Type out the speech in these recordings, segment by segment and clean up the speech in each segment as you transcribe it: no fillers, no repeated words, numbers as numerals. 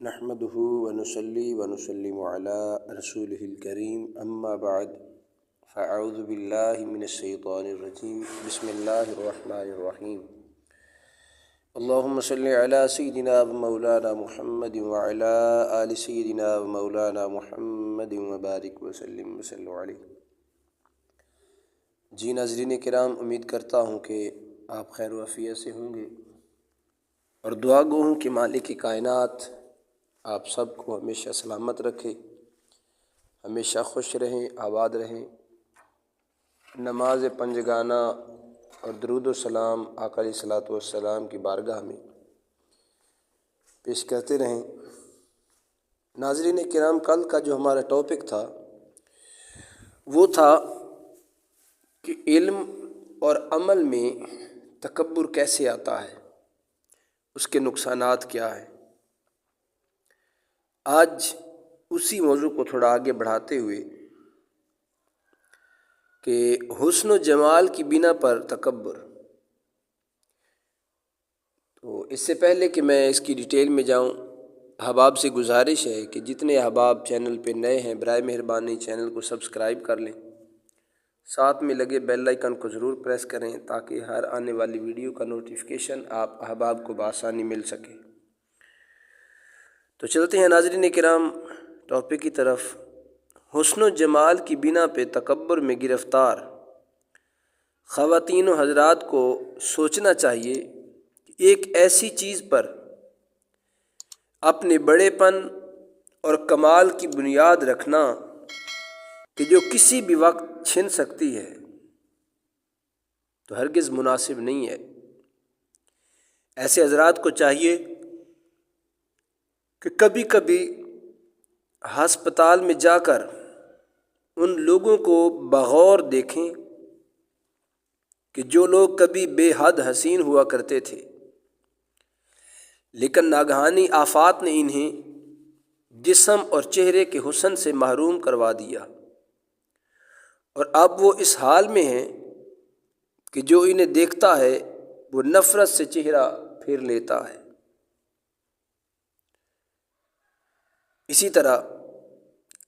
نحمده ونصلي ونسلم على رسوله الكريم اما بعد فاعوذ بالله من الشيطان الرجيم بسم الله الرحمن الرحيم اللهم صل على سيدنا ومولانا محمد وعلى آل سيدنا ومولانا محمد وبارك وسلم وصلوا علیہ۔ جی ناظرین کرام، امید کرتا ہوں کہ آپ خیر و عافیت سے ہوں گے اور دعا گو ہوں کہ مالک کائنات آپ سب کو ہمیشہ سلامت رکھے، ہمیشہ خوش رہیں، آباد رہیں۔ نماز پنجگانہ اور درود و سلام آقا علیہ الصلوۃ والسلام کی بارگاہ میں پیش کرتے رہیں۔ ناظرین کرام، کل کا جو ہمارا ٹاپک تھا وہ تھا کہ علم اور عمل میں تکبر کیسے آتا ہے، اس کے نقصانات کیا ہیں۔ آج اسی موضوع کو تھوڑا آگے بڑھاتے ہوئے کہ حسن و جمال کی بنا پر تکبر، تو اس سے پہلے کہ میں اس کی ڈیٹیل میں جاؤں، احباب سے گزارش ہے کہ جتنے احباب چینل پہ نئے ہیں برائے مہربانی چینل کو سبسکرائب کر لیں، ساتھ میں لگے بیل آئیکن کو ضرور پریس کریں تاکہ ہر آنے والی ویڈیو کا نوٹیفیکیشن آپ احباب کو بآسانی مل سکے۔ تو چلتے ہیں ناظرین کرام ٹاپک کی طرف۔ حسن و جمال کی بنا پہ تکبر میں گرفتار خواتین و حضرات کو سوچنا چاہیے کہ ایک ایسی چیز پر اپنے بڑے پن اور کمال کی بنیاد رکھنا کہ جو کسی بھی وقت چھن سکتی ہے تو ہرگز مناسب نہیں ہے۔ ایسے حضرات کو چاہیے کہ کبھی کبھی ہسپتال میں جا کر ان لوگوں کو بغور دیکھیں کہ جو لوگ کبھی بے حد حسین ہوا کرتے تھے لیکن ناگہانی آفات نے انہیں جسم اور چہرے کے حسن سے محروم کروا دیا، اور اب وہ اس حال میں ہیں کہ جو انہیں دیکھتا ہے وہ نفرت سے چہرہ پھیر لیتا ہے۔ اسی طرح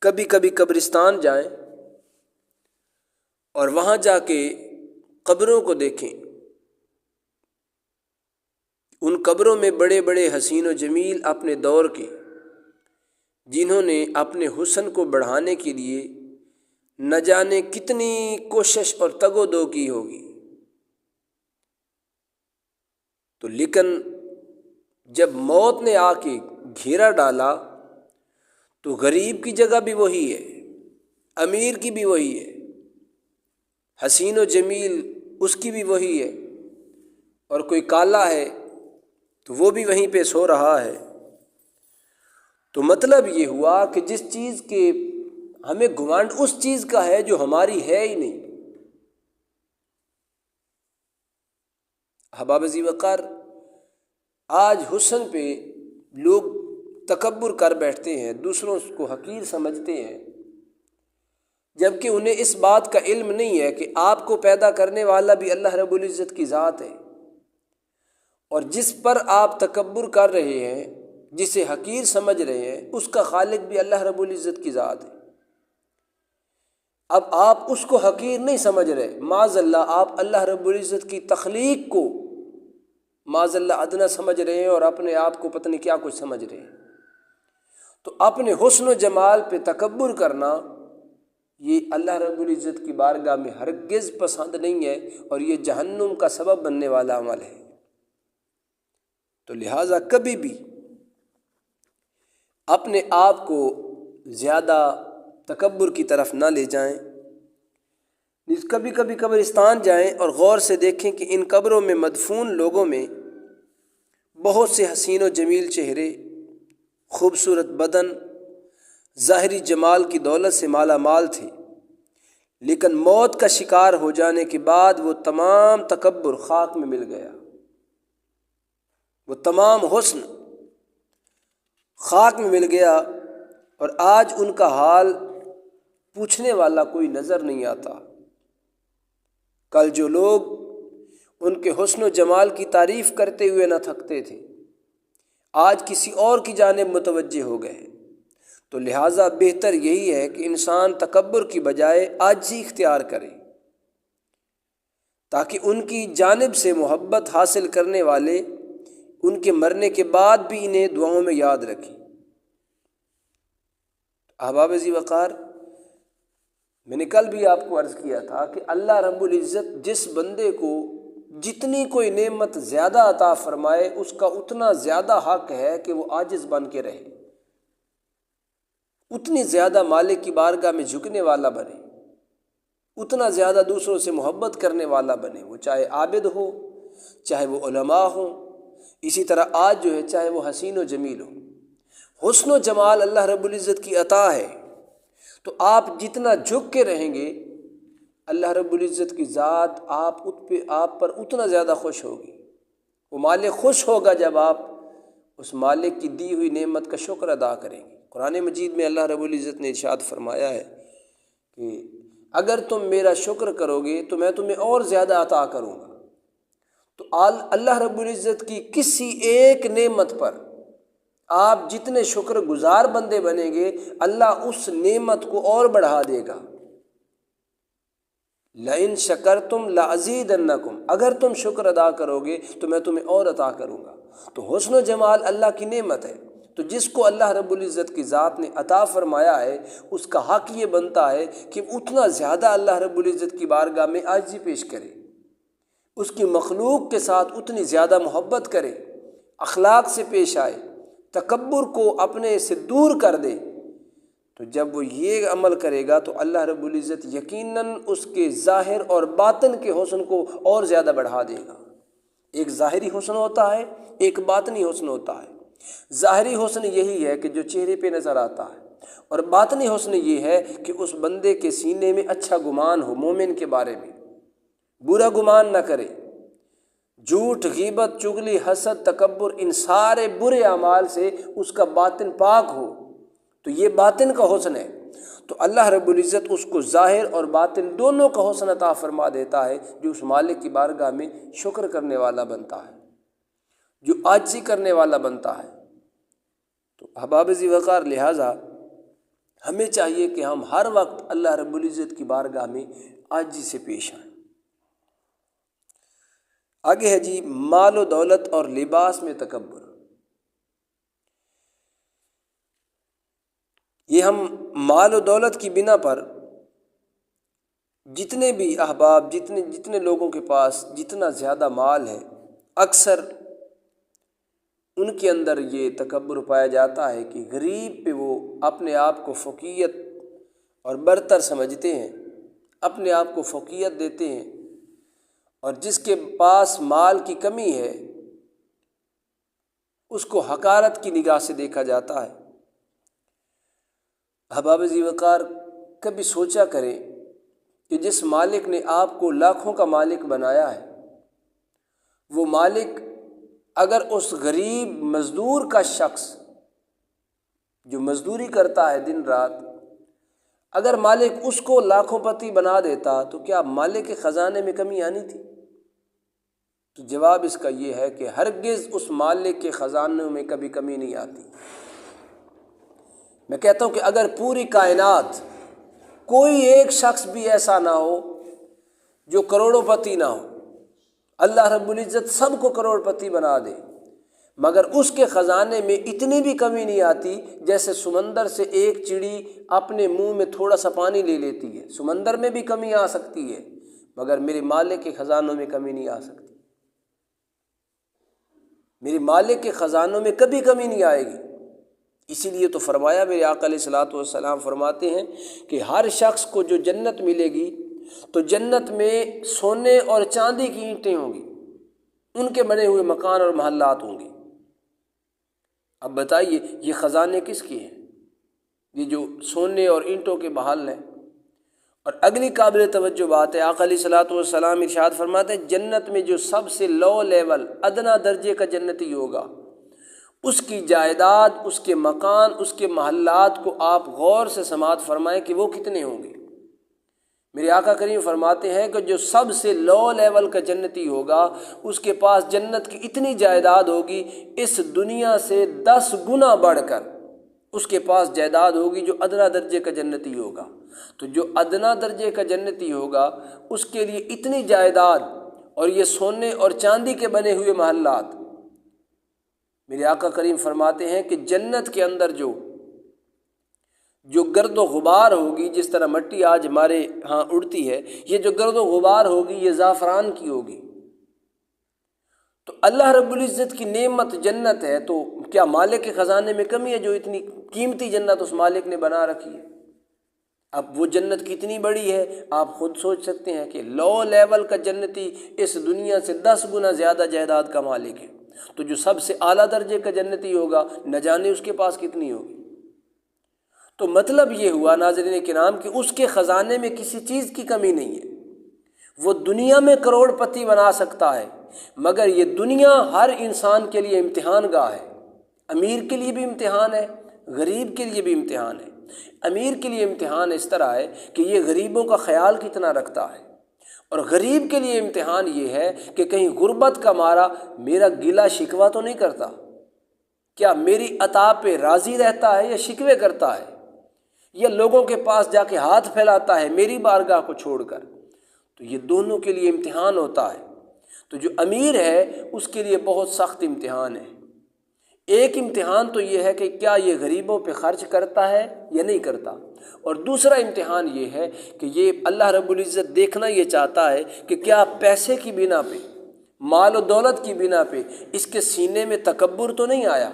کبھی کبھی قبرستان جائیں اور وہاں جا کے قبروں کو دیکھیں، ان قبروں میں بڑے بڑے حسین و جمیل اپنے دور کے، جنہوں نے اپنے حسن کو بڑھانے کے لیے نہ جانے کتنی کوشش اور تگ و دو کی ہوگی، تو لیکن جب موت نے آ کے گھیرا ڈالا تو غریب کی جگہ بھی وہی ہے، امیر کی بھی وہی ہے، حسین و جمیل اس کی بھی وہی ہے، اور کوئی کالا ہے تو وہ بھی وہیں پہ سو رہا ہے۔ تو مطلب یہ ہوا کہ جس چیز کے ہمیں گھمنڈ اس چیز کا ہے جو ہماری ہے ہی نہیں۔ احباب ذی وقار، آج حسن پہ لوگ تکبر کر بیٹھتے ہیں، دوسروں کو حقیر سمجھتے ہیں، جبکہ انہیں اس بات کا علم نہیں ہے کہ آپ کو پیدا کرنے والا بھی اللہ رب العزت کی ذات ہے، اور جس پر آپ تکبر کر رہے ہیں، جسے حقیر سمجھ رہے ہیں، اس کا خالق بھی اللہ رب العزت کی ذات ہے۔ اب آپ اس کو حقیر نہیں سمجھ رہے، معاذ اللہ آپ اللہ رب العزت کی تخلیق کو معاذ اللہ ادنا سمجھ رہے ہیں اور اپنے آپ کو پتہ نہیں کیا کچھ سمجھ رہے ہیں۔ تو اپنے حسن و جمال پہ تکبر کرنا یہ اللہ رب العزت کی بارگاہ میں ہرگز پسند نہیں ہے، اور یہ جہنم کا سبب بننے والا عمل ہے۔ تو لہٰذا کبھی بھی اپنے آپ کو زیادہ تکبر کی طرف نہ لے جائیں۔ کبھی کبھی قبرستان جائیں اور غور سے دیکھیں کہ ان قبروں میں مدفون لوگوں میں بہت سے حسین و جمیل چہرے، خوبصورت بدن، ظاہری جمال کی دولت سے مالا مال تھے، لیکن موت کا شکار ہو جانے کے بعد وہ تمام تکبر خاک میں مل گیا، وہ تمام حسن خاک میں مل گیا، اور آج ان کا حال پوچھنے والا کوئی نظر نہیں آتا۔ کل جو لوگ ان کے حسن و جمال کی تعریف کرتے ہوئے نہ تھکتے تھے، آج کسی اور کی جانب متوجہ ہو گئے، تو لہٰذا بہتر یہی ہے کہ انسان تکبر کی بجائے عاجزی اختیار کرے، تاکہ ان کی جانب سے محبت حاصل کرنے والے ان کے مرنے کے بعد بھی انہیں دعاؤں میں یاد رکھیں۔ احباب ذی وقار، میں نے کل بھی آپ کو عرض کیا تھا کہ اللہ رب العزت جس بندے کو جتنی کوئی نعمت زیادہ عطا فرمائے، اس کا اتنا زیادہ حق ہے کہ وہ عاجز بن کے رہے، اتنی زیادہ مالک کی بارگاہ میں جھکنے والا بنے، اتنا زیادہ دوسروں سے محبت کرنے والا بنے، وہ چاہے عابد ہو، چاہے وہ علماء ہوں، اسی طرح آج جو ہے چاہے وہ حسین و جمیل ہو۔ حسن و جمال اللہ رب العزت کی عطا ہے، تو آپ جتنا جھک کے رہیں گے اللہ رب العزت کی ذات آپ پر اتنا زیادہ خوش ہوگی۔ وہ مالک خوش ہوگا جب آپ اس مالک کی دی ہوئی نعمت کا شکر ادا کریں گے۔ قرآن مجید میں اللہ رب العزت نے ارشاد فرمایا ہے کہ اگر تم میرا شکر کرو گے تو میں تمہیں اور زیادہ عطا کروں گا۔ تو اللہ رب العزت کی کسی ایک نعمت پر آپ جتنے شکر گزار بندے بنیں گے، اللہ اس نعمت کو اور بڑھا دے گا۔ لَإِن شَكَرْتُمْ لَأَزِيدَنَّكُمْ، اگر تم شکر ادا کرو گے تو میں تمہیں اور عطا کروں گا۔ تو حسن و جمال اللہ کی نعمت ہے، تو جس کو اللہ رب العزت کی ذات نے عطا فرمایا ہے اس کا حق یہ بنتا ہے کہ اتنا زیادہ اللہ رب العزت کی بارگاہ میں عاجزی پیش کرے، اس کی مخلوق کے ساتھ اتنی زیادہ محبت کرے، اخلاق سے پیش آئے، تکبر کو اپنے سے دور کر دے۔ تو جب وہ یہ عمل کرے گا تو اللہ رب العزت یقیناً اس کے ظاہر اور باطن کے حسن کو اور زیادہ بڑھا دے گا۔ ایک ظاہری حسن ہوتا ہے، ایک باطنی حسن ہوتا ہے۔ ظاہری حسن یہی ہے کہ جو چہرے پہ نظر آتا ہے، اور باطنی حسن یہ ہے کہ اس بندے کے سینے میں اچھا گمان ہو، مومن کے بارے میں برا گمان نہ کرے، جھوٹ، غیبت، چغلی، حسد، تکبر، ان سارے برے اعمال سے اس کا باطن پاک ہو، تو یہ باطن کا حسن ہے۔ تو اللہ رب العزت اس کو ظاہر اور باطن دونوں کا حسن عطا فرما دیتا ہے، جو اس مالک کی بارگاہ میں شکر کرنے والا بنتا ہے، جو عاجزی کرنے والا بنتا ہے۔ تو احباب ذی وقار، لہٰذا ہمیں چاہیے کہ ہم ہر وقت اللہ رب العزت کی بارگاہ میں عاجزی سے پیش آئیں۔ آگے ہے جی مال و دولت اور لباس میں تکبر۔ یہ ہم مال و دولت کی بنا پر جتنے بھی احباب، جتنے لوگوں کے پاس جتنا زیادہ مال ہے، اکثر ان کے اندر یہ تکبر پایا جاتا ہے کہ غریب پہ وہ اپنے آپ کو فوقیت اور برتر سمجھتے ہیں، اپنے آپ کو فوقیت دیتے ہیں، اور جس کے پاس مال کی کمی ہے اس کو حقارت کی نگاہ سے دیکھا جاتا ہے۔ احباب ذی وقار، کبھی سوچا کریں کہ جس مالک نے آپ کو لاکھوں کا مالک بنایا ہے، وہ مالک اگر اس غریب مزدور کا شخص جو مزدوری کرتا ہے دن رات، اگر مالک اس کو لاکھوں پتی بنا دیتا تو کیا مالک کے خزانے میں کمی آنی تھی؟ تو جواب اس کا یہ ہے کہ ہرگز اس مالک کے خزانوں میں کبھی کمی نہیں آتی۔ میں کہتا ہوں کہ اگر پوری کائنات کوئی ایک شخص بھی ایسا نہ ہو جو کروڑوں پتی نہ ہو، اللہ رب العزت سب کو کروڑ پتی بنا دے، مگر اس کے خزانے میں اتنی بھی کمی نہیں آتی جیسے سمندر سے ایک چڑی اپنے منہ میں تھوڑا سا پانی لے لیتی ہے۔ سمندر میں بھی کمی آ سکتی ہے، مگر میرے مالک کے خزانوں میں کمی نہیں آ سکتی۔ میرے مالک کے خزانوں میں کبھی کمی نہیں آئے گی۔ اسی لیے تو فرمایا، میرے آقا علیہ الصلوۃ والسلام فرماتے ہیں کہ ہر شخص کو جو جنت ملے گی تو جنت میں سونے اور چاندی کی اینٹیں ہوں گی، ان کے بنے ہوئے مکان اور محلات ہوں گے۔ اب بتائیے یہ خزانے کس کے ہیں؟ یہ جو سونے اور اینٹوں کے محل ہیں۔ اور اگلی قابل توجہ بات ہے، آقا علیہ الصلوۃ والسلام ارشاد فرماتے ہیں جنت میں جو سب سے لو لیول، ادنا درجے کا جنتی ہوگا، اس کی جائیداد، اس کے مکان، اس کے محلات کو آپ غور سے سماعت فرمائیں کہ وہ کتنے ہوں گے۔ میرے آقا کریم فرماتے ہیں کہ جو سب سے لو لیول کا جنتی ہوگا اس کے پاس جنت کی اتنی جائیداد ہوگی، اس دنیا سے 10 گنا بڑھ کر اس کے پاس جائیداد ہوگی جو ادنا درجے کا جنتی ہوگا۔ تو جو ادنا درجے کا جنتی ہوگا اس کے لیے اتنی جائیداد اور یہ سونے اور چاندی کے بنے ہوئے محلات، میرے آقا کریم فرماتے ہیں کہ جنت کے اندر جو گرد و غبار ہوگی، جس طرح مٹی آج ہمارے ہاں اڑتی ہے، یہ جو گرد و غبار ہوگی یہ زعفران کی ہوگی۔ تو اللہ رب العزت کی نعمت جنت ہے، تو کیا مالک کے خزانے میں کمی ہے جو اتنی قیمتی جنت اس مالک نے بنا رکھی ہے؟ اب وہ جنت کتنی بڑی ہے آپ خود سوچ سکتے ہیں کہ لو لیول کا جنتی اس دنیا سے 10 گنا زیادہ جائیداد کا مالک ہے، تو جو سب سے اعلیٰ درجے کا جنتی ہوگا نہ جانے اس کے پاس کتنی ہوگی۔ تو مطلب یہ ہوا ناظرین کرام کہ اس کے خزانے میں کسی چیز کی کمی نہیں ہے، وہ دنیا میں کروڑ پتی بنا سکتا ہے، مگر یہ دنیا ہر انسان کے لیے امتحان گاہ ہے۔ امیر کے لیے بھی امتحان ہے، غریب کے لیے بھی امتحان ہے۔ امیر کے لیے امتحان اس طرح ہے کہ یہ غریبوں کا خیال کتنا رکھتا ہے، اور غریب کے لیے امتحان یہ ہے کہ کہیں غربت کا مارا میرا گلہ شکوہ تو نہیں کرتا، کیا میری عطا پہ راضی رہتا ہے یا شکوے کرتا ہے، یا لوگوں کے پاس جا کے ہاتھ پھیلاتا ہے میری بارگاہ کو چھوڑ کر۔ تو یہ دونوں کے لیے امتحان ہوتا ہے۔ تو جو امیر ہے اس کے لیے بہت سخت امتحان ہے۔ ایک امتحان تو یہ ہے کہ کیا یہ غریبوں پہ خرچ کرتا ہے یا نہیں کرتا، اور دوسرا امتحان یہ ہے کہ یہ اللہ رب العزت دیکھنا یہ چاہتا ہے کہ کیا پیسے کی بنا پہ، مال و دولت کی بنا پہ اس کے سینے میں تکبر تو نہیں آیا۔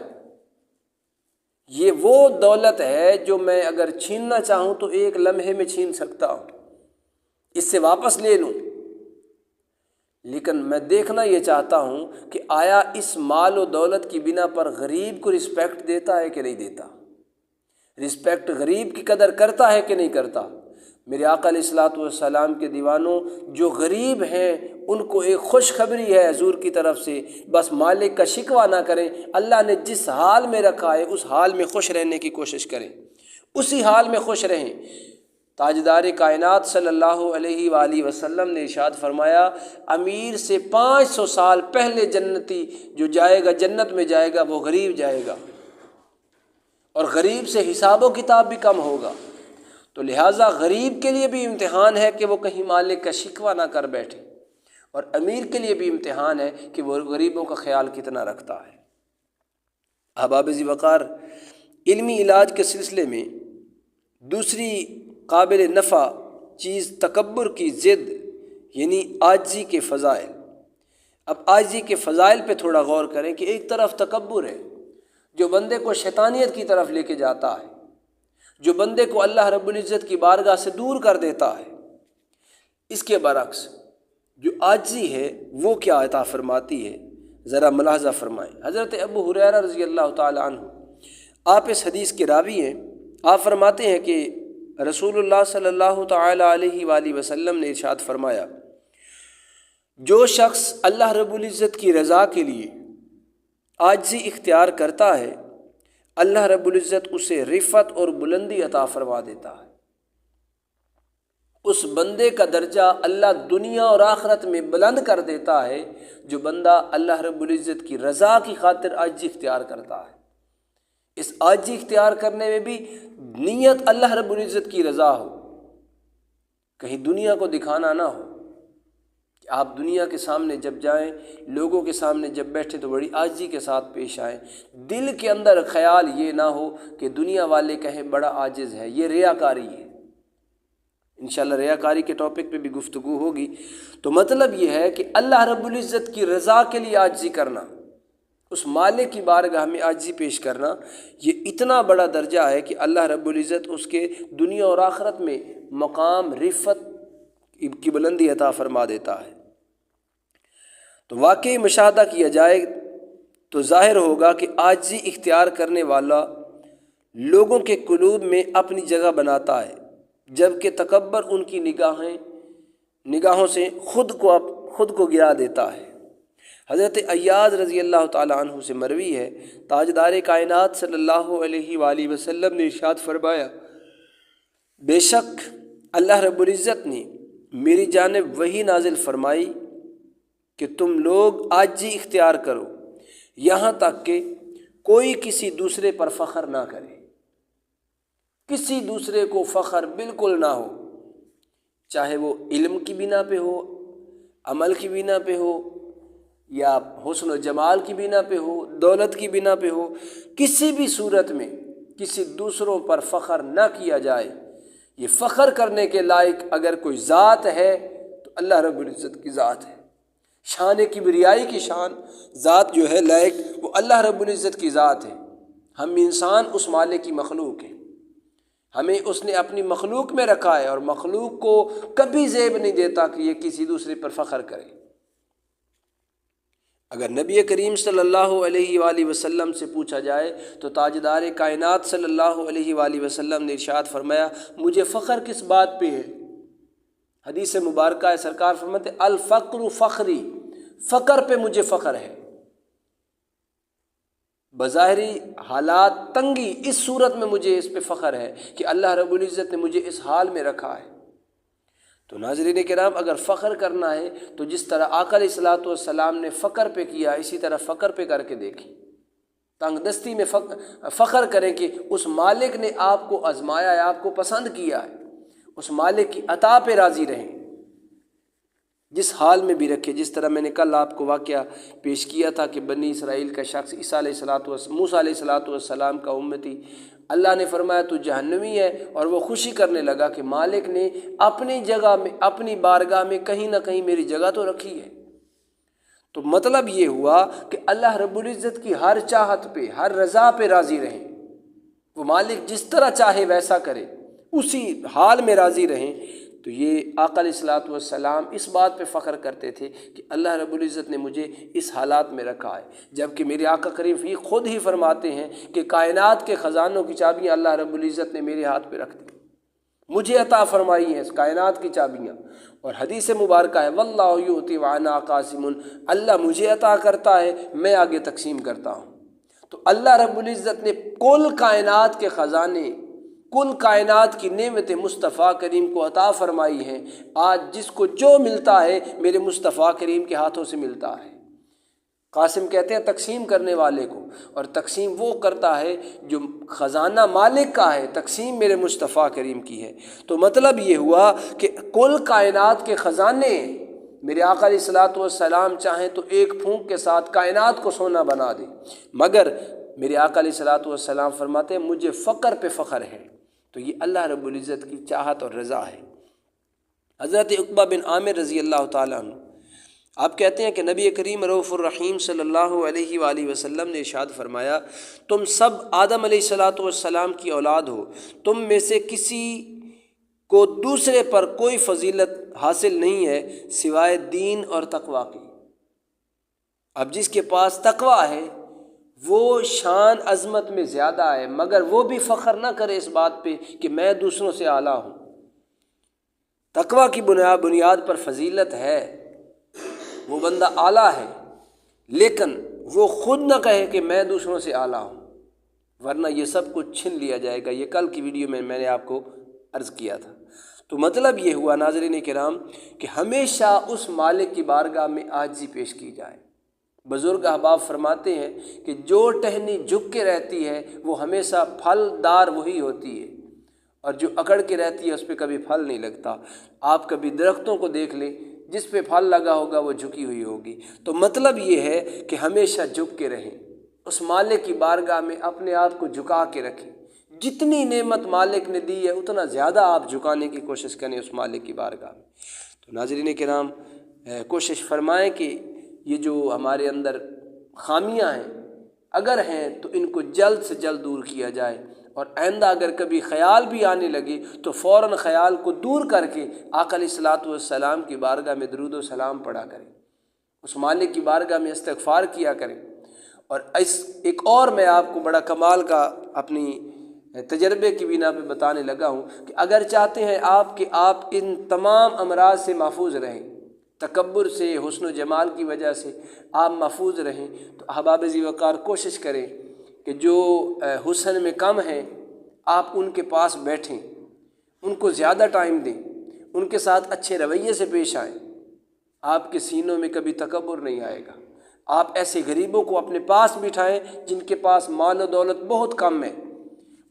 یہ وہ دولت ہے جو میں اگر چھیننا چاہوں تو ایک لمحے میں چھین سکتا ہوں، اس سے واپس لے لوں، لیکن میں دیکھنا یہ چاہتا ہوں کہ آیا اس مال و دولت کی بنا پر غریب کو رسپیکٹ دیتا ہے کہ نہیں دیتا، رسپیکٹ غریب کی قدر کرتا ہے کہ نہیں کرتا۔ میرے آقا علیہ الصلوۃ والسلام کے دیوانوں، جو غریب ہیں ان کو ایک خوشخبری ہے حضور کی طرف سے، بس مالک کا شکوہ نہ کریں، اللہ نے جس حال میں رکھا ہے اس حال میں خوش رہنے کی کوشش کریں، اسی حال میں خوش رہیں۔ تاجدار کائنات صلی اللہ علیہ وآلہ وسلم نے ارشاد فرمایا، امیر سے 500 سال پہلے جنتی جو جائے گا، جنت میں جائے گا، وہ غریب جائے گا، اور غریب سے حساب و کتاب بھی کم ہوگا۔ تو لہٰذا غریب کے لیے بھی امتحان ہے کہ وہ کہیں مالک کا شکوہ نہ کر بیٹھے، اور امیر کے لیے بھی امتحان ہے کہ وہ غریبوں کا خیال کتنا رکھتا ہے۔ احباب ذی وقار، علمی علاج کے سلسلے میں دوسری قابل نفع چیز تکبر کی ضد یعنی عاجزی کے فضائل۔ اب عاجزی کے فضائل پہ تھوڑا غور کریں کہ ایک طرف تکبر ہے جو بندے کو شیطانیت کی طرف لے کے جاتا ہے، جو بندے کو اللہ رب العزت کی بارگاہ سے دور کر دیتا ہے۔ اس کے برعکس جو عاجزی ہے وہ کیا عطا فرماتی ہے، ذرا ملاحظہ فرمائیں۔ حضرت ابو ہریرہ رضی اللہ تعالی عنہ، آپ اس حدیث کے راوی ہیں، آپ فرماتے ہیں کہ رسول اللہ صلی اللہ تعالی علیہ وآلہ وسلم نے ارشاد فرمایا، جو شخص اللہ رب العزت کی رضا کے لیے عاجزی اختیار کرتا ہے، اللہ رب العزت اسے رفعت اور بلندی عطا فرما دیتا ہے۔ اس بندے کا درجہ اللہ دنیا اور آخرت میں بلند کر دیتا ہے جو بندہ اللہ رب العزت کی رضا کی خاطر عاجزی اختیار کرتا ہے۔ اس عاجزی اختیار کرنے میں بھی نیت اللہ رب العزت کی رضا ہو، کہیں دنیا کو دکھانا نہ ہو کہ آپ دنیا کے سامنے جب جائیں، لوگوں کے سامنے جب بیٹھیں تو بڑی عاجزی کے ساتھ پیش آئیں، دل کے اندر خیال یہ نہ ہو کہ دنیا والے کہیں بڑا عاجز ہے، یہ ریاکاری ہے۔ انشاءاللہ ریاکاری کے ٹاپک پہ بھی گفتگو ہوگی۔ تو مطلب یہ ہے کہ اللہ رب العزت کی رضا کے لیے عاجزی کرنا، اس مالک کی بارگاہ میں عاجزی پیش کرنا، یہ اتنا بڑا درجہ ہے کہ اللہ رب العزت اس کے دنیا اور آخرت میں مقام رفعت کی بلندی عطا فرما دیتا ہے۔ تو واقعی مشاہدہ کیا جائے تو ظاہر ہوگا کہ عاجزی اختیار کرنے والا لوگوں کے قلوب میں اپنی جگہ بناتا ہے، جبکہ تکبر ان کی نگاہوں سے خود کو گرا دیتا ہے۔ حضرت ایاز رضی اللہ تعالی عنہ سے مروی ہے، تاجدار کائنات صلی اللہ علیہ وآلہ وسلم نے ارشاد فرمایا، بے شک اللہ رب العزت نے میری جانب وحی نازل فرمائی کہ تم لوگ عاجزی اختیار کرو یہاں تک کہ کوئی کسی دوسرے پر فخر نہ کرے، کسی دوسرے کو فخر بالکل نہ ہو، چاہے وہ علم کی بنا پہ ہو، عمل کی بنا پہ ہو، یا حسن و جمال کی بنا پہ ہو، دولت کی بنا پہ ہو، کسی بھی صورت میں کسی دوسروں پر فخر نہ کیا جائے۔ یہ فخر کرنے کے لائق اگر کوئی ذات ہے تو اللہ رب العزت کی ذات ہے۔ شان کبریائی کی شان ذات جو ہے لائق وہ اللہ رب العزت کی ذات ہے۔ ہم انسان اس مالک کی مخلوق ہیں، ہمیں اس نے اپنی مخلوق میں رکھا ہے، اور مخلوق کو کبھی زیب نہیں دیتا کہ یہ کسی دوسرے پر فخر کرے۔ اگر نبی کریم صلی اللہ علیہ وآلہ وسلم سے پوچھا جائے تو تاجدار کائنات صلی اللہ علیہ وآلہ وسلم نے ارشاد فرمایا مجھے فخر کس بات پہ ہے؟ حدیث مبارکہ ہے، سرکار فرماتے الفقر فخری، فقر پہ مجھے فخر ہے۔ بظاہری حالات تنگی، اس صورت میں مجھے اس پہ فخر ہے کہ اللہ رب العزت نے مجھے اس حال میں رکھا ہے۔ تو ناظرین کرام، اگر فخر کرنا ہے تو جس طرح آقا علیہ الصلوۃ والسلام نے فخر پہ کیا، اسی طرح فخر پہ کر کے دیکھیں، تنگ دستی میں فخر کریں کہ اس مالک نے آپ کو آزمایا ہے، آپ کو پسند کیا ہے، اس مالک کی عطا پہ راضی رہیں، جس حال میں بھی رکھے۔ جس طرح میں نے کل آپ کو واقعہ پیش کیا تھا کہ بنی اسرائیل کا شخص موسیٰ علیہ الصلوۃ والسلام کا امتی، اللہ نے فرمایا تو جہنمی ہے، اور وہ خوشی کرنے لگا کہ مالک نے اپنی جگہ میں، اپنی بارگاہ میں کہیں نہ کہیں میری جگہ تو رکھی ہے۔ تو مطلب یہ ہوا کہ اللہ رب العزت کی ہر چاہت پہ، ہر رضا پہ راضی رہیں، وہ مالک جس طرح چاہے ویسا کرے، اسی حال میں راضی رہیں۔ تو یہ آقا علیہ الصلوۃ والسلام اس بات پہ فخر کرتے تھے کہ اللہ رب العزت نے مجھے اس حالات میں رکھا ہے، جبکہ میرے آقا کریم خود ہی فرماتے ہیں کہ کائنات کے خزانوں کی چابیاں اللہ رب العزت نے میرے ہاتھ پہ رکھ دی، مجھے عطا فرمائی ہیں اس کائنات کی چابیاں۔ اور حدیث مبارکہ ہے واللہ یؤتی وانا قاسم، اللہ مجھے عطا کرتا ہے، میں آگے تقسیم کرتا ہوں۔ تو اللہ رب العزت نے کل کائنات کے خزانے، کل کائنات کی نعمت مصطفیٰ کریم کو عطا فرمائی ہیں۔ آج جس کو جو ملتا ہے میرے مصطفیٰ کریم کے ہاتھوں سے ملتا ہے۔ قاسم کہتے ہیں تقسیم کرنے والے کو، اور تقسیم وہ کرتا ہے جو خزانہ مالک کا ہے، تقسیم میرے مصطفیٰ کریم کی ہے۔ تو مطلب یہ ہوا کہ کل کائنات کے خزانے میرے آقا علیہ الصلوۃ والسلام چاہیں تو ایک پھونک کے ساتھ کائنات کو سونا بنا دیں، مگر میرے آقا علیہ الصلوۃ والسلام فرماتے ہیں مجھے فقر پہ فخر ہے۔ تو یہ اللہ رب العزت کی چاہت اور رضا ہے۔ حضرت عقبہ بن عامر رضی اللہ تعالیٰ عنہ آپ کہتے ہیں کہ نبی کریم رؤوف الرحیم صلی اللہ علیہ وآلہ وسلم نے ارشاد فرمایا تم سب آدم علیہ الصلوۃ والسلام کی اولاد ہو، تم میں سے کسی کو دوسرے پر کوئی فضیلت حاصل نہیں ہے سوائے دین اور تقوی کی۔ اب جس کے پاس تقوی ہے وہ شان عظمت میں زیادہ ہے، مگر وہ بھی فخر نہ کرے اس بات پہ کہ میں دوسروں سے اعلیٰ ہوں۔ تقوی کی بنیاد پر فضیلت ہے، وہ بندہ اعلیٰ ہے، لیکن وہ خود نہ کہے کہ میں دوسروں سے اعلیٰ ہوں، ورنہ یہ سب کچھ چھن لیا جائے گا۔ یہ کل کی ویڈیو میں نے آپ کو عرض کیا تھا۔ تو مطلب یہ ہوا ناظرین کرام کہ ہمیشہ اس مالک کی بارگاہ میں عاجزی پیش کی جائے۔ بزرگ احباب فرماتے ہیں کہ جو ٹہنی جھک کے رہتی ہے وہ ہمیشہ پھل دار وہی ہوتی ہے، اور جو اکڑ کے رہتی ہے اس پہ کبھی پھل نہیں لگتا۔ آپ کبھی درختوں کو دیکھ لیں، جس پہ پھل لگا ہوگا وہ جھکی ہوئی ہوگی۔ تو مطلب یہ ہے کہ ہمیشہ جھک کے رہیں، اس مالک کی بارگاہ میں اپنے آپ کو جھکا کے رکھیں۔ جتنی نعمت مالک نے دی ہے اتنا زیادہ آپ جھکانے کی کوشش کریں اس مالک کی بارگاہ میں۔ تو ناظرین کرام کوشش فرمائیں کہ یہ جو ہمارے اندر خامیاں ہیں اگر ہیں تو ان کو جلد سے جلد دور کیا جائے، اور آئندہ اگر کبھی خیال بھی آنے لگے تو فوراً خیال کو دور کر کے آقا علیہ الصلوۃ والسلام کی بارگاہ میں درود و سلام پڑھا کریں، اس مالک کی بارگاہ میں استغفار کیا کریں۔ اور ایک اور میں آپ کو بڑا کمال کا اپنی تجربے کی بنا پہ بتانے لگا ہوں کہ اگر چاہتے ہیں آپ کہ آپ ان تمام امراض سے محفوظ رہیں، تکبر سے، حسن و جمال کی وجہ سے آپ محفوظ رہیں، تو احباب ذی وقار کوشش کریں کہ جو حسن میں کم ہیں آپ ان کے پاس بیٹھیں، ان کو زیادہ ٹائم دیں، ان کے ساتھ اچھے رویے سے پیش آئیں، آپ کے سینوں میں کبھی تکبر نہیں آئے گا۔ آپ ایسے غریبوں کو اپنے پاس بٹھائیں جن کے پاس مال و دولت بہت کم ہے،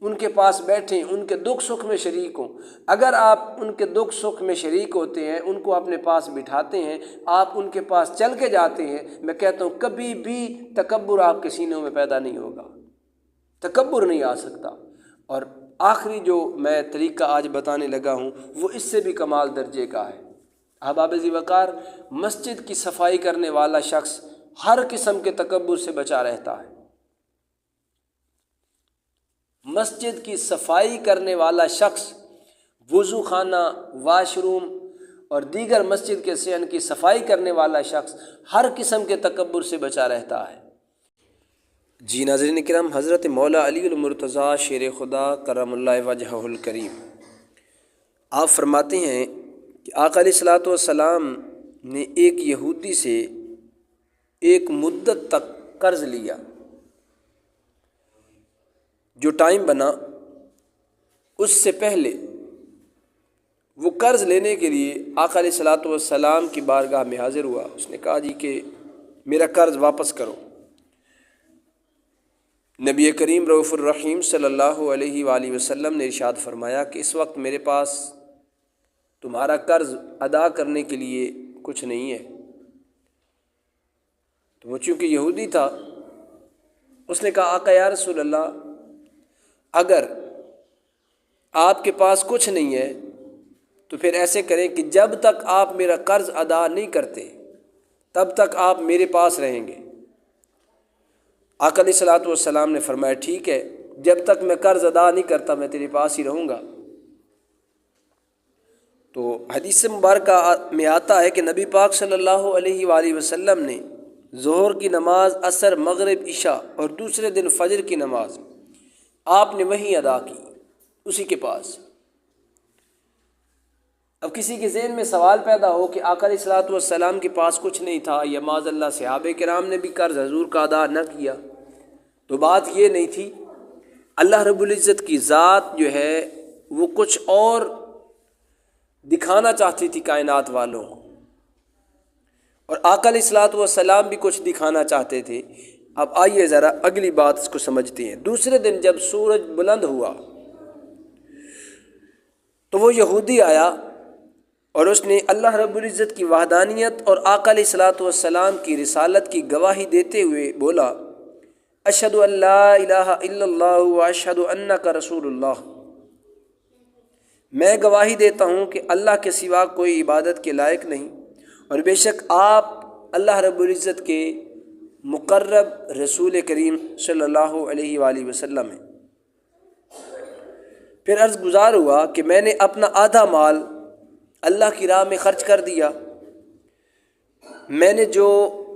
ان کے پاس بیٹھیں، ان کے دکھ سکھ میں شریک ہوں۔ اگر آپ ان کے دکھ سکھ میں شریک ہوتے ہیں، ان کو اپنے پاس بٹھاتے ہیں، آپ ان کے پاس چل کے جاتے ہیں، میں کہتا ہوں کبھی بھی تکبر آپ کے سینوں میں پیدا نہیں ہوگا، تکبر نہیں آ سکتا۔ اور آخری جو میں طریقہ آج بتانے لگا ہوں وہ اس سے بھی کمال درجے کا ہے۔ احباب ذی وقار، مسجد کی صفائی کرنے والا شخص ہر قسم کے تکبر سے بچا رہتا ہے۔ مسجد کی صفائی کرنے والا شخص، وضو خانہ، واش روم اور دیگر مسجد کے صحن کی صفائی کرنے والا شخص ہر قسم کے تکبر سے بچا رہتا ہے۔ جی ناظرین کرام، حضرت مولا علی المرتضیٰ شیر خدا کرم اللہ وجہہ الکریم آپ فرماتے ہیں کہ آقا علیہ الصلوۃ والسلام نے ایک یہودی سے ایک مدت تک قرض لیا۔ جو ٹائم بنا اس سے پہلے وہ قرض لینے کے لیے آقا علیہ الصلوۃ والسلام کی بارگاہ میں حاضر ہوا۔ اس نے کہا جی کہ میرا قرض واپس کرو۔ نبی کریم رؤوف الرحیم صلی اللہ علیہ وآلہ وسلم نے ارشاد فرمایا کہ اس وقت میرے پاس تمہارا قرض ادا کرنے کے لیے کچھ نہیں ہے۔ تو وہ چونکہ یہودی تھا، اس نے کہا آقا یا رسول اللہ، اگر آپ کے پاس کچھ نہیں ہے تو پھر ایسے کریں کہ جب تک آپ میرا قرض ادا نہیں کرتے تب تک آپ میرے پاس رہیں گے۔ آقا علیہ الصلوۃ والسلام نے فرمایا ٹھیک ہے، جب تک میں قرض ادا نہیں کرتا میں تیرے پاس ہی رہوں گا۔ تو حدیث مبارکہ میں آتا ہے کہ نبی پاک صلی اللہ علیہ وآلہ وسلم نے ظہر کی نماز، عصر، مغرب، عشاء اور دوسرے دن فجر کی نماز آپ نے وہیں ادا کی، اسی کے پاس۔ اب کسی کے ذہن میں سوال پیدا ہو کہ آقا علیہ الصلوۃ والسلام کے پاس کچھ نہیں تھا، یا معاذ اللہ صحابہ کرام نے بھی قرض حضور کا ادا نہ کیا، تو بات یہ نہیں تھی۔ اللہ رب العزت کی ذات جو ہے وہ کچھ اور دکھانا چاہتی تھی کائنات والوں کو، اور آقا علیہ الصلوۃ والسلام بھی کچھ دکھانا چاہتے تھے۔ اب آئیے ذرا اگلی بات اس کو سمجھتے ہیں۔ دوسرے دن جب سورج بلند ہوا تو وہ یہودی آیا اور اس نے اللہ رب العزت کی وحدانیت اور آقا علیہ الصلوۃ والسلام کی رسالت کی گواہی دیتے ہوئے بولا اشہد ان لا الہ الا اللہ واشہد انک رسول اللہ، میں گواہی دیتا ہوں کہ اللہ کے سوا کوئی عبادت کے لائق نہیں، اور بے شک آپ اللہ رب العزت کے مقرب رسول کریم صلی اللہ علیہ وآلہ وسلم ہیں۔ پھر عرض گزار ہوا کہ میں نے اپنا آدھا مال اللہ کی راہ میں خرچ کر دیا۔ میں نے جو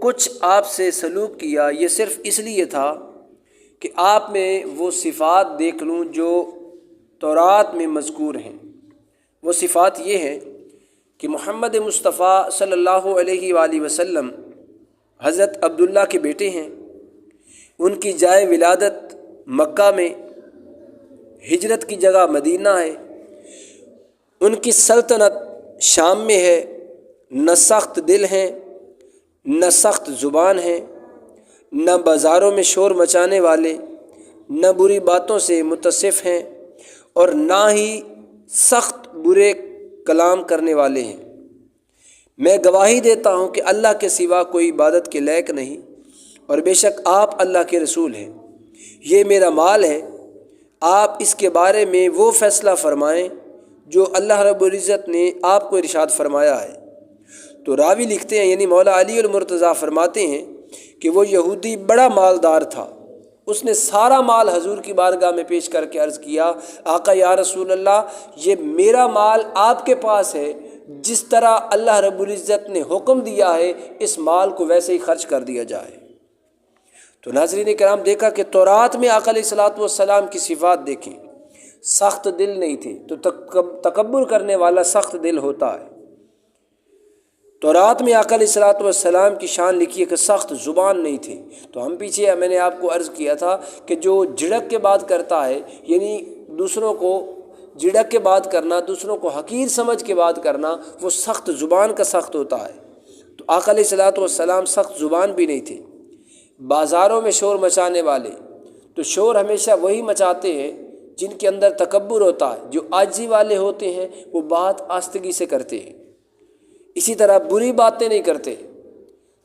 کچھ آپ سے سلوک کیا یہ صرف اس لیے تھا کہ آپ میں وہ صفات دیکھ لوں جو تورات میں مذکور ہیں۔ وہ صفات یہ ہیں کہ محمد مصطفیٰ صلی اللہ علیہ وآلہ وسلم حضرت عبداللہ کے بیٹے ہیں، ان کی جائے ولادت مکہ میں، ہجرت کی جگہ مدینہ ہے، ان کی سلطنت شام میں ہے، نہ سخت دل ہیں نہ سخت زبان ہیں، نہ بازاروں میں شور مچانے والے، نہ بری باتوں سے متصف ہیں، اور نہ ہی سخت برے کلام کرنے والے ہیں۔ میں گواہی دیتا ہوں کہ اللہ کے سوا کوئی عبادت کے لائق نہیں، اور بے شک آپ اللہ کے رسول ہیں۔ یہ میرا مال ہے، آپ اس کے بارے میں وہ فیصلہ فرمائیں جو اللہ رب العزت نے آپ کو ارشاد فرمایا ہے۔ تو راوی لکھتے ہیں یعنی مولا علی المرتضیٰ فرماتے ہیں کہ وہ یہودی بڑا مالدار تھا، اس نے سارا مال حضور کی بارگاہ میں پیش کر کے عرض کیا آقا یا رسول اللہ، یہ میرا مال آپ کے پاس ہے، جس طرح اللہ رب العزت نے حکم دیا ہے اس مال کو ویسے ہی خرچ کر دیا جائے۔ تو ناظرین کرام، دیکھا کہ تورات میں آقا علیہ الصلوۃ والسلام کی صفات دیکھیں، سخت دل نہیں تھے، تو تکبر کرنے والا سخت دل ہوتا ہے۔ تورات میں آقا علیہ الصلوۃ والسلام کی شان لکھی ہے کہ سخت زبان نہیں تھے۔ تو ہم پیچھے میں نے آپ کو عرض کیا تھا کہ جو جھڑک کے بات کرتا ہے، یعنی دوسروں کو جھڑک کے بات کرنا، دوسروں کو حقیر سمجھ کے بات کرنا، وہ سخت زبان کا سخت ہوتا ہے۔ تو آقا علیہ الصلوۃ والسلام سخت زبان بھی نہیں تھے۔ بازاروں میں شور مچانے والے تو شور ہمیشہ وہی مچاتے ہیں جن کے اندر تکبر ہوتا ہے، جو عاجزی والے ہوتے ہیں وہ بات آستگی سے کرتے ہیں، اسی طرح بری باتیں نہیں کرتے۔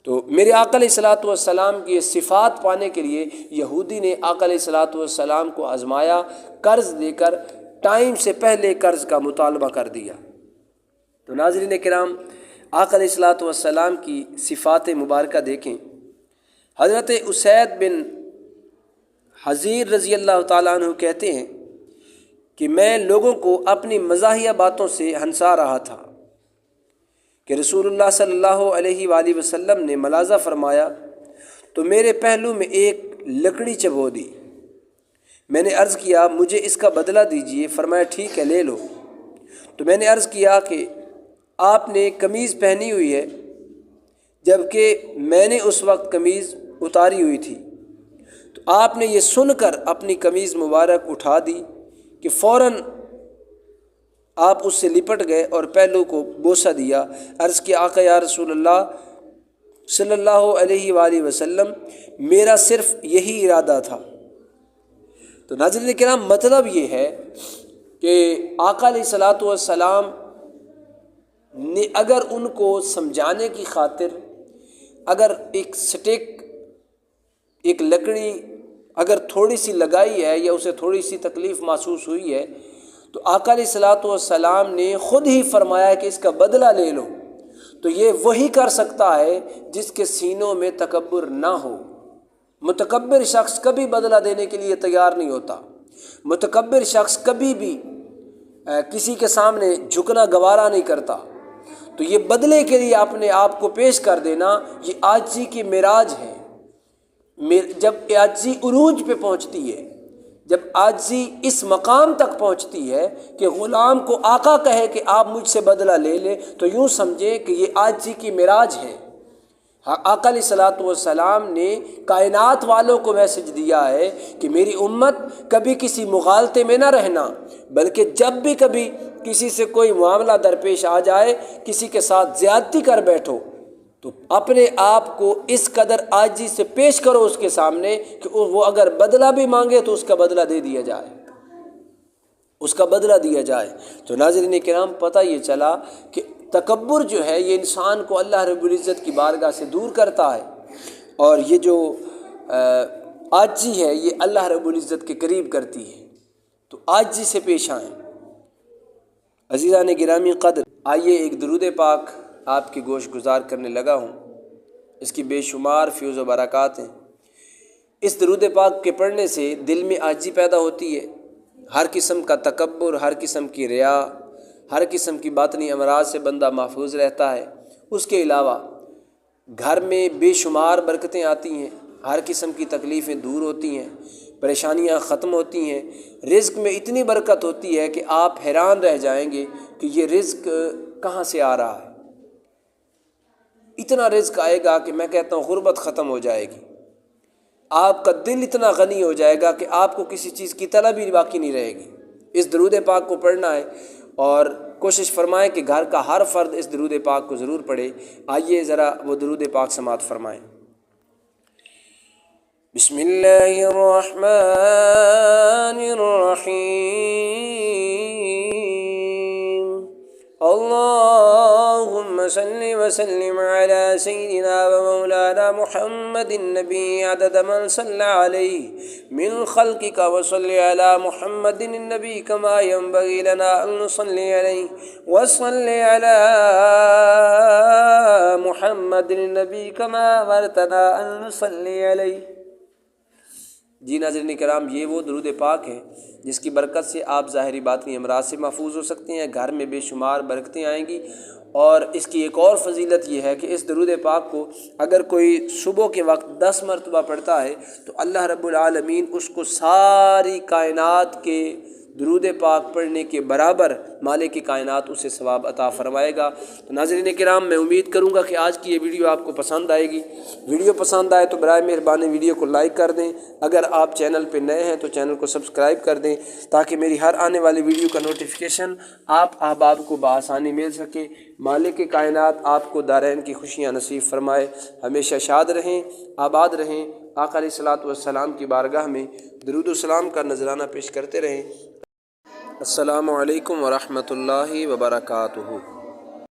تو میرے آقا علیہ الصلوۃ والسلام کی یہ صفات پانے کے لیے یہودی نے آقا علیہ الصلوۃ والسلام کو آزمایا، قرض دے کر ٹائم سے پہلے قرض کا مطالبہ کر دیا۔ تو ناظرین کرام، آقا علیہ الصلوۃ والسلام کی صفات مبارکہ دیکھیں۔ حضرت اسید بن حضیر رضی اللہ تعالیٰ عنہ کہتے ہیں کہ میں لوگوں کو اپنی مزاحیہ باتوں سے ہنسا رہا تھا کہ رسول اللہ صلی اللہ علیہ وآلہ وسلم نے ملاحظہ فرمایا تو میرے پہلو میں ایک لکڑی چبو دی۔ میں نے عرض کیا مجھے اس کا بدلہ دیجیے، فرمایا ٹھیک ہے لے لو۔ تو میں نے عرض کیا کہ آپ نے قمیض پہنی ہوئی ہے، جبکہ میں نے اس وقت قمیض اتاری ہوئی تھی۔ تو آپ نے یہ سن کر اپنی قمیض مبارک اٹھا دی کہ فوراً آپ اس سے لپٹ گئے اور پہلو کو بوسہ دیا۔ عرض کیا آقا یا رسول اللہ صلی اللہ علیہ وآلہ وسلم، میرا صرف یہی ارادہ تھا۔ تو ناظرین کرام، مطلب یہ ہے کہ آقا علیہ الصلوۃ والسلام نے اگر ان کو سمجھانے کی خاطر اگر ایک سٹک، ایک لکڑی اگر تھوڑی سی لگائی ہے یا اسے تھوڑی سی تکلیف محسوس ہوئی ہے، تو آقا علیہ الصلوۃ والسلام نے خود ہی فرمایا کہ اس کا بدلہ لے لو۔ تو یہ وہی کر سکتا ہے جس کے سینوں میں تکبر نہ ہو۔ متکبر شخص کبھی بدلہ دینے کے لیے تیار نہیں ہوتا۔ متکبر شخص کبھی بھی کسی کے سامنے جھکنا گوارا نہیں کرتا۔ تو یہ بدلے کے لیے اپنے آپ کو پیش کر دینا، یہ عاجزی کی معراج ہے۔ جب عاجزی عروج پہ پہنچتی ہے، جب عاجزی اس مقام تک پہنچتی ہے کہ غلام کو آقا کہے کہ آپ مجھ سے بدلہ لے لیں، تو یوں سمجھیں کہ یہ عاجزی کی معراج ہے۔ آقا علیہ الصلوۃ والسلام نے کائنات والوں کو میسج دیا ہے کہ میری امت کبھی کسی مغالطے میں نہ رہنا، بلکہ جب بھی کبھی کسی سے کوئی معاملہ درپیش آ جائے، کسی کے ساتھ زیادتی کر بیٹھو، تو اپنے آپ کو اس قدر عاجزی سے پیش کرو اس کے سامنے کہ وہ اگر بدلہ بھی مانگے تو اس کا بدلہ دے دیا جائے، اس کا بدلہ دیا جائے۔ تو ناظرین کرام، پتہ یہ چلا کہ تکبر جو ہے یہ انسان کو اللہ رب العزت کی بارگاہ سے دور کرتا ہے، اور یہ جو عاجزی ہے یہ اللہ رب العزت کے قریب کرتی ہے۔ تو عاجزی سے پیش آئیں۔ عزیزان گرامی قدر، آئیے ایک درود پاک آپ کی گوش گزار کرنے لگا ہوں۔ اس کی بے شمار فیوز و برکات ہیں۔ اس درود پاک کے پڑھنے سے دل میں عاجزی پیدا ہوتی ہے، ہر قسم کا تکبر، ہر قسم کی ریا، ہر قسم کی باطنی امراض سے بندہ محفوظ رہتا ہے۔ اس کے علاوہ گھر میں بے شمار برکتیں آتی ہیں، ہر قسم کی تکلیفیں دور ہوتی ہیں، پریشانیاں ختم ہوتی ہیں، رزق میں اتنی برکت ہوتی ہے کہ آپ حیران رہ جائیں گے کہ یہ رزق کہاں سے آ رہا ہے۔ اتنا رزق آئے گا کہ میں کہتا ہوں غربت ختم ہو جائے گی، آپ کا دل اتنا غنی ہو جائے گا کہ آپ کو کسی چیز کی طلب ہی باقی نہیں رہے گی۔ اس درود پاک کو پڑھنا ہے اور کوشش فرمائیں کہ گھر کا ہر فرد اس درود پاک کو ضرور پڑھے۔ آئیے ذرا وہ درود پاک سماعت فرمائیں۔ بسم اللہ الرحمن الرحیم، اللہم صلی وسلم علی سیدنا و مولانا محمد النبی عدد من صلی علیہ من خلقک وصلی علی محمد النبی کما ینبغی لنا ان نصلی علیہ وصلی علی محمد النبی کما امرتنا ان نصلی علیہ۔ جی ناظرین کرام، یہ وہ درود پاک ہے جس کی برکت سے آپ ظاہری باطنی امراض سے محفوظ ہو سکتے ہیں، گھر میں بے شمار برکتیں آئیں گی۔ اور اس کی ایک اور فضیلت یہ ہے کہ اس درود پاک کو اگر کوئی صبح کے وقت 10 مرتبہ پڑھتا ہے تو اللہ رب العالمین اس کو ساری کائنات کے درود پاک پڑھنے کے برابر مالک کائنات اسے ثواب عطا فرمائے گا۔ تو ناظرین کرام، میں امید کروں گا کہ آج کی یہ ویڈیو آپ کو پسند آئے گی۔ ویڈیو پسند آئے تو برائے مہربانی ویڈیو کو لائک کر دیں، اگر آپ چینل پہ نئے ہیں تو چینل کو سبسکرائب کر دیں تاکہ میری ہر آنے والی ویڈیو کا نوٹیفیکیشن آپ احباب کو بآسانی مل سکے۔ مالک کائنات آپ کو دارین کی خوشیاں نصیب فرمائے، ہمیشہ شاد رہیں، آباد رہیں، آقا علیہ الصلوۃ والسلام کی بارگاہ میں درود و سلام کا نذرانہ پیش کرتے رہیں۔ السلام علیکم ورحمۃ اللہ وبرکاتہ۔